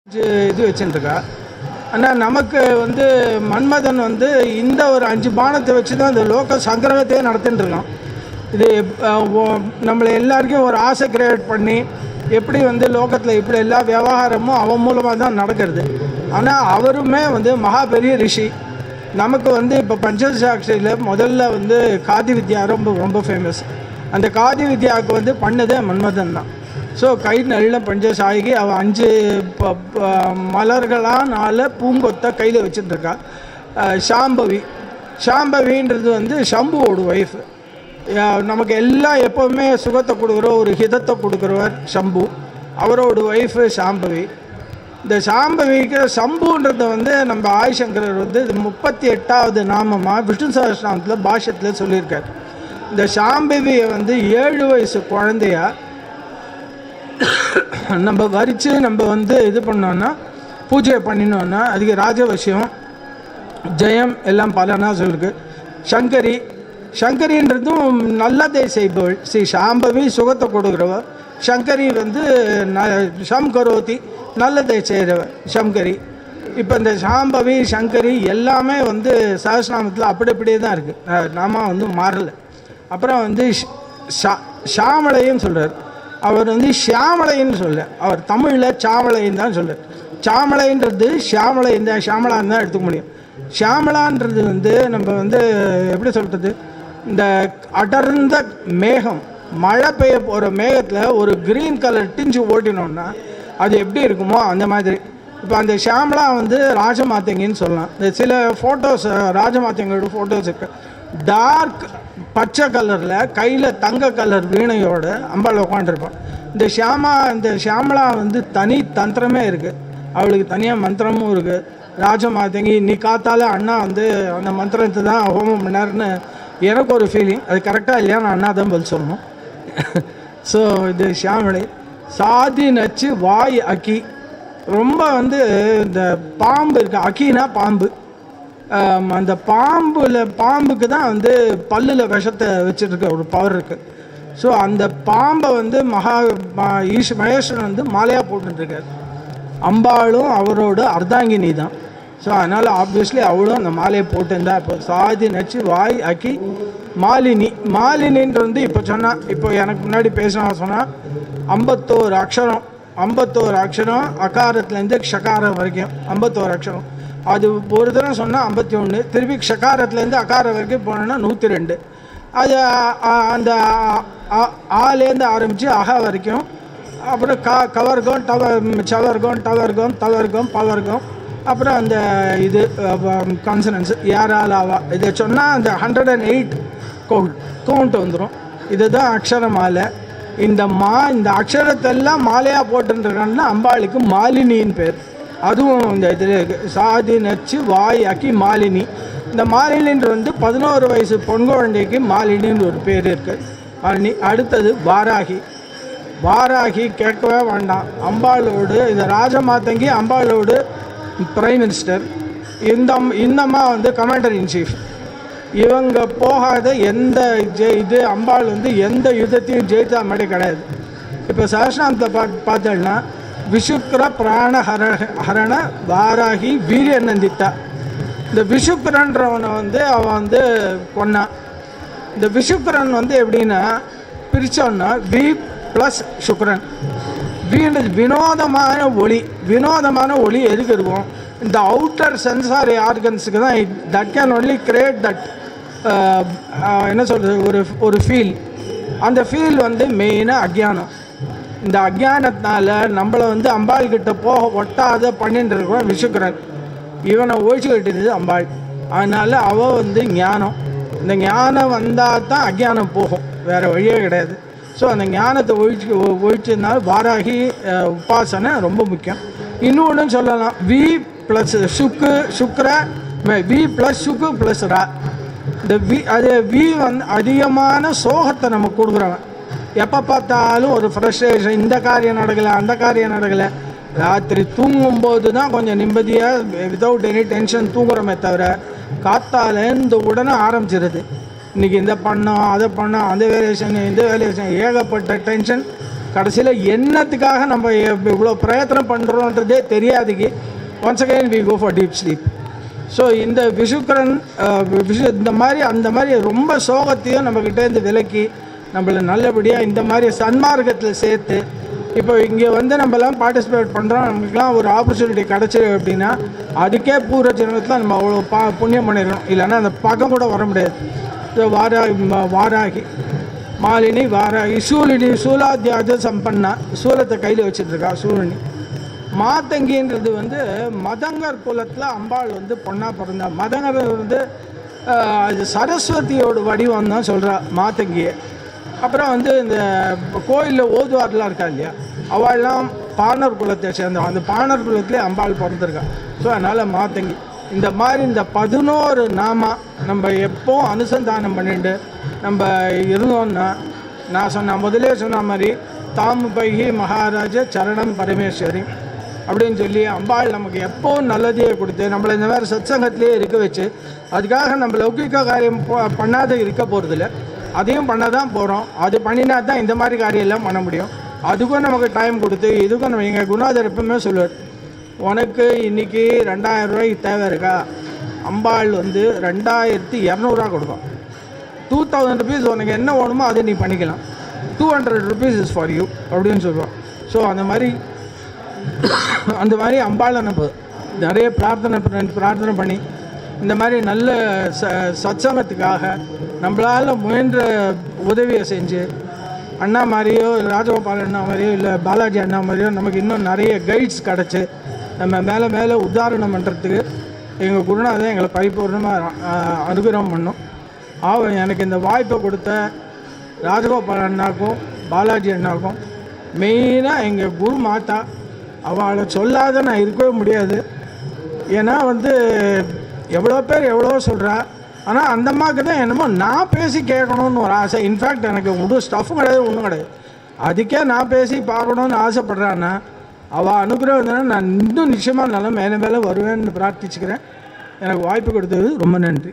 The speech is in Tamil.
இது வச்சுருக்கா. ஆனால் நமக்கு வந்து மன்மதன் வந்து இந்த ஒரு 5 பானத்தை வச்சு தான் இந்த லோக சங்கிரகத்தையே நடத்தின்னு இருக்கான். இது நம்மளை எல்லாருக்கும் ஒரு ஆசை கிரியேட் பண்ணி எப்படி வந்து லோகத்தில் இப்படி எல்லா விவகாரமும் அவன் மூலமாக தான் நடக்கிறது. ஆனால் அவருமே வந்து மகா பெரிய ரிஷி. நமக்கு வந்து இப்போ பஞ்சசாட்சியில் முதல்ல வந்து காதி வித்யா ரொம்ப ரொம்ப ஃபேமஸ். அந்த காதி வித்யாவுக்கு வந்து பண்ணதே மன்மதன் தான். ஸோ கை நல்ல பஞ்சசாயிகி அவள் 5 மலர்களால் பூங்கொத்தை கையில் வச்சுட்டுருக்கா. சாம்பவின்றது வந்து சம்புவோட ஒய்ஃபு. நமக்கு எல்லாம் எப்போவுமே சுகத்தை கொடுக்குற ஒரு ஹிதத்தை கொடுக்குறவர் சம்பு. அவரோட ஒய்ஃபு சாம்பவி. இந்த சாம்பவிக்கு சம்புன்றது வந்து நம்ம ஆதிசங்கரர் வந்து 38வது நாமமாக விஷ்ணு சஹஸ்ரநாமத்தில் பாஷ்யத்தில் சொல்லியிருக்கார். இந்த சாம்பவியை வந்து 7 வயசு குழந்தையா நம்ம வரித்து நம்ம வந்து இது பண்ணோன்னா பூஜை பண்ணினோன்னா அதுக்கு ராஜவசியம் ஜெயம் எல்லாம் பலனா சொல்லிருக்கு. சங்கரின்றதும் நல்லதை செய்பவள். சாம்பவி சுகத்தை கொடுக்குறவள். சங்கரி வந்து சம்கரோதி நல்லதை செய்கிறவள் சங்கரி. இப்போ இந்த சாம்பவி சங்கரி எல்லாமே வந்து சஹஸ்ரநாமத்தில் அப்படியே தான் இருக்குது. நாம வந்து மாறலை. அப்புறம் வந்து ஷாமளையும் சொல்கிறார். அவர் வந்து ஷியாமலைன்னு சொல்ல, அவர் தமிழில் சாமலைன்னு தான் சொல்கிறார். சாமலைன்றது ஷியாமலைன்னு தான், ஷியாமலான்னு தான் எடுத்துக்க முடியும். ஷியாமலான்றது வந்து நம்ம வந்து எப்படி சொல்கிறது, இந்த அடர்ந்த மேகம் மழை பெய்ய போகிற மேகத்தில் ஒரு க்ரீன் கலர் டிஞ்சு ஓட்டினோன்னா அது எப்படி இருக்குமோ அந்த மாதிரி. இப்போ அந்த ஷியாமலா வந்து ராஜமாத்தங்கின்னு சொல்லலாம். இந்த சில ஃபோட்டோஸ் ராஜமாத்தங்களோட ஃபோட்டோஸ் இருக்கு. டார்க் பச்சை கலரில் கையில் தங்க கலர் வீணையோட அம்பாள் உட்காந்துருப்பான். இந்த ஷியாமலா வந்து தனி தந்திரமே இருக்குது. அவளுக்கு தனியாக மந்திரமும் இருக்குது. ராஜமாதங்கி நீ காத்தால அண்ணா வந்து அந்த மந்திரத்தை தான் ஹோமம் பண்ணாருன்னு எனக்கு ஒரு ஃபீலிங். அது கரெக்டாக இல்லையா நான் அண்ணா தான் பதில் சொல்லணும். ஸோ இது ஷியாமலை. சாதி நச்சு வாய் அக்கி. ரொம்ப வந்து இந்த பாம்பு இருக்குது. அக்கினா பாம்பு. அந்த பாம்புக்கு தான் வந்து பல்லில் விஷத்தை வச்சுருக்க ஒரு பவர் இருக்குது. ஸோ அந்த பாம்பை வந்து மகேஸ்வரன் வந்து மாலையாக போட்டுருக்கார். அம்பாளும் அவரோட அர்த்தாங்கினி தான். ஸோ அதனால் ஆப்வியஸ்லி அவளும் அந்த மாலையை போட்டுருந்தா. இப்போ சாதி நச்சு வாய் அக்கி மாலினின்ற வந்து இப்போ சொன்னால், இப்போ எனக்கு முன்னாடி பேசினா சொன்னால் 51 அக்ஷரம் அகாரத்துலேருந்து ஷகாரம் வரைக்கும் 51 அக்ஷரம். அது ஒரு தடவை சொன்னால் 51, திருப்பி ஷகாரத்துலேருந்து அகாரம் வரைக்கும் போனோன்னா 102. அது அந்த ஆலேருந்து ஆரம்பித்து அகா வரைக்கும். அப்புறம் கவர்கம் டவர்கம் பவர்கம். அப்புறம் அந்த இது கான்சனன்ஸ் யாராலாவா இதை சொன்னால் அந்த 108 கவுண்ட் வந்துடும். இதுதான் அக்ஷர மாலை. இந்த அக்ஷரத்தெல்லாம் மாலையாக போட்டுருக்காங்கன்னா அம்பாளுக்கு மாலினின்னு பேர். அதுவும் இந்த இதில் சாதி நச்சு வாய் அக்கி மாலினி. இந்த மாலினின்ற வந்து 11 வயசு பொன் குழந்தைக்கு மாலினின்னு ஒரு பேர் இருக்குது. மாலினி. அடுத்தது வாராகி கேட்கவே வேண்டாம். அம்பாளோடு இந்த ராஜமாதங்கி அம்பாளோடு பிரைம் மினிஸ்டர். இந்தம்மா வந்து கமாண்டர் இன் சீஃப். இவங்க போகாத எந்த இது அம்பாள் வந்து எந்த யுத்தத்தையும் ஜெயித்தா மாதிரி கிடையாது. இப்போ சஹஸ்ரநாமத்தை பார்த்தோன்னா விஷுக்கர பிராண ஹரண வாராகி வீரிய நந்தித்தா. இந்த விஷுக்கரன்றவனை வந்து அவன் வந்து கொன்னான். இந்த விஷுக்கரன் வந்து எப்படின்னா பிரித்தோன்னா வி ப்ளஸ் சுக்கரன். வீணது வினோதமான ஒளி எதுக்கு இருக்கும், இந்த அவுட்டர் சென்சாரி ஆர்கன்ஸுக்கு தான். That can only create that என்ன சொல்கிறது ஒரு ஃபீல். அந்த ஃபீல் வந்து மெயினாக அக்ஞானம். இந்த அக்ஞானத்தினால நம்மளை வந்து அம்பாள் கிட்ட போக ஒட்டாத பண்ணிட்டு இருக்கிறோம் விஷுக்கரன். இவனை ஒழிச்சுக்கிட்டது அம்பாள். அதனால் அவள் வந்து ஞானம். இந்த ஞானம் வந்தால் தான் அக்ஞானம் போகும், வேறு வழியே கிடையாது. ஸோ அந்த ஞானத்தை ஒழிச்சதுனால வாராகி உபாசனை ரொம்ப முக்கியம். இன்னொன்று சொல்லலாம், we plus Sukra we plus சுக்கு ப்ளஸ் ரா. இந்த வி வந்து அதிகமான சோகத்தை நம்ம கொடுக்குறவன். எப்போ பார்த்தாலும் ஒரு ஃப்ரஸ்ட்ரேஷன், இந்த காரியம் நடக்கலை அந்த காரியம் நடக்கலை. ராத்திரி தூங்கும்போது தான் கொஞ்சம் நிம்மதியாக வித்தவுட் எனி டென்ஷன் தூங்குறோமே தவிர காத்தாலேருந்து உடனே ஆரம்பிச்சிருது. இன்றைக்கி இந்த பண்ணோம் அதை பண்ணோம் அந்த வேரியேஷன் இந்த வேரியேஷன் ஏகப்பட்ட டென்ஷன். கடைசியில் என்னத்துக்காக நம்ம இவ்வளோ பிரயத்தனம் பண்ணுறோன்றதே தெரியாதுக்கு once again we go for deep sleep. So இந்த விஷுக்கரன் இந்த மாதிரி அந்த மாதிரி ரொம்ப சோகத்தையும் நம்மக்கிட்டேருந்து விலக்கி நம்மளை நல்லபடியாக இந்த மாதிரி சன்மார்க்கத்தில் சேர்த்து இப்போ இங்கே வந்து நம்மலாம் பார்ட்டிசிபேட் பண்ணுறோம், நமக்குலாம் ஒரு ஆப்பர்ச்சுனிட்டி கிடச்சிரு அப்படின்னா அதுக்கே பூர்வ ஜென்மத்தில் நம்ம அவ்வளோ புண்ணியம் பண்ணிடணும். இல்லைன்னா அந்த பக்கம் கூட வர முடியாது. ஸோ வாராகி மாலினி வாராகி சூலினி சூலாத்தியாஜ சம்பன்னா சூலத்தை கையில் வச்சுட்ருக்கா சூலினி. மாத்தங்கின்றது வந்து மதங்கர் குலத்தில் அம்பாள் வந்து பொண்ணாக பிறந்தா. மதங்கர் வந்து அது சரஸ்வதியோட வடிவம் தான் சொல்கிறா மாத்தங்கியை. அப்புறம் வந்து இந்த கோயிலில் ஓதுவாரெலாம் இருக்கா இல்லையா, அவள்லாம் பாணர் குலத்தை சேர்ந்தவன். அந்த பாணர் குலத்திலே அம்பாள் பிறந்திருக்கா. ஸோ அதனால் மாத்தங்கி இந்த மாதிரி இந்த 11 நாமா நம்ம எப்போ அனுசந்தானம் பண்ணிட்டு நம்ம இருந்தோம்னா, நான் முதலே சொன்ன மாதிரி தாமு பைகி மகாராஜ சரணம் பரமேஸ்வரி அப்படின்னு சொல்லி அம்பாள் நமக்கு எப்போவும் நல்லதையே கொடுத்து நம்மளை இந்த மாதிரி சத்சங்கத்திலே இருக்க வச்சு, அதுக்காக நம்ம லௌகிக காரியம் பண்ணாத இருக்க போகிறதில்ல, அதையும் பண்ண தான் போகிறோம். அது பண்ணினா தான் இந்த மாதிரி காரியெல்லாம் பண்ண முடியும். அதுக்கும் நமக்கு டைம் கொடுத்து இதுக்கும் நம்ம எங்கள் குருநாதர் எப்பவுமே சொல்லுவார், உனக்கு இன்றைக்கி 2000 ரூபாய்க்கு தேவை இருக்கா, அம்பாள் வந்து 2200 கொடுக்கும். 2000 rupees உனக்கு என்ன வேணுமோ அதை நீ பண்ணிக்கலாம். 200 rupees இஸ் ஃபார் யூ அப்படின்னு சொல்லுவாள். ஸோ அந்த மாதிரி அம்பாளை நம்ம நிறைய பிரார்த்தனை பண்ணி இந்த மாதிரி நல்ல சத்சங்கத்துக்காக நம்மளால் முயன்ற உதவியை செஞ்சு அண்ணா மாதிரியோ ராஜகோபால் அண்ணா மாதிரியோ இல்லை பாலாஜி அண்ணா மாதிரியோ நமக்கு இன்னும் நிறைய கைட்ஸ் கிடச்சி நம்ம மேலே உதாரணம் பண்ணுறதுக்கு எங்கள் குருநாதன் எங்களை பரிபூர்ணமாக அனுகிரகம் பண்ணோம். எனக்கு இந்த வாய்ப்பை கொடுத்த ராஜகோபால் அண்ணாக்கும் பாலாஜி அண்ணாக்கும், மெயினாக எங்கள் குரு மாதா, அவளை சொல்லாத நான் இருக்கவே முடியாது. ஏன்னா வந்து எவ்வளோ பேர் எவ்வளோ சொல்கிறா, ஆனால் அந்த அம்மாவுக்கு தான் என்னமோ நான் பேசி கேட்கணுன்னு ஒரு ஆசை. இன்ஃபேக்ட் எனக்கு ஸ்டஃப்பும் கிடையாது, ஒன்றும் கிடையாது. அதுக்கே நான் பேசி பார்க்கணுன்னு ஆசைப்பட்றான்னா அவள் அனுகிரகம் இருந்தாலும் நான் இன்னும் நிச்சயமாக நல்லா மேலே வருவேன்னு பிரார்த்திச்சுக்கிறேன். எனக்கு வாய்ப்பு கொடுத்தது ரொம்ப நன்றி.